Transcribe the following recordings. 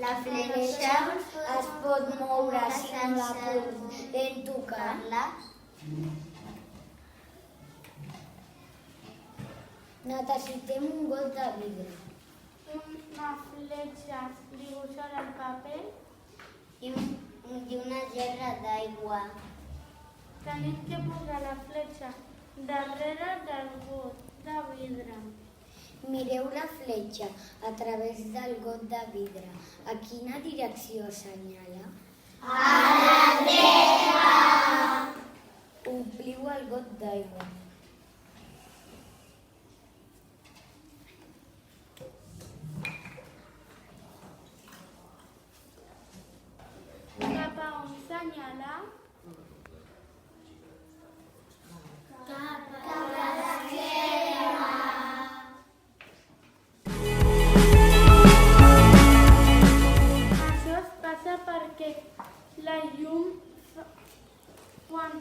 La fletxa es pot moure si no la podem tocar-la. Necessitem un got de vidre. Una fletxa dibuixada al paper. I una gerra d'aigua. Tenim que posar la fletxa darrere del got de vidre. Mireu la fletxa a través del got de vidre. A quina direcció assenyala? A la dreta! Ompliu el got d'aigua. Cap a on assenyala? Això es passa perquè la llum, quan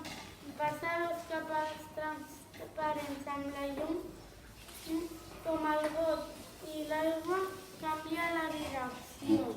passa els capes transparents amb la llum, com el got i l'aigua, canvia la direcció.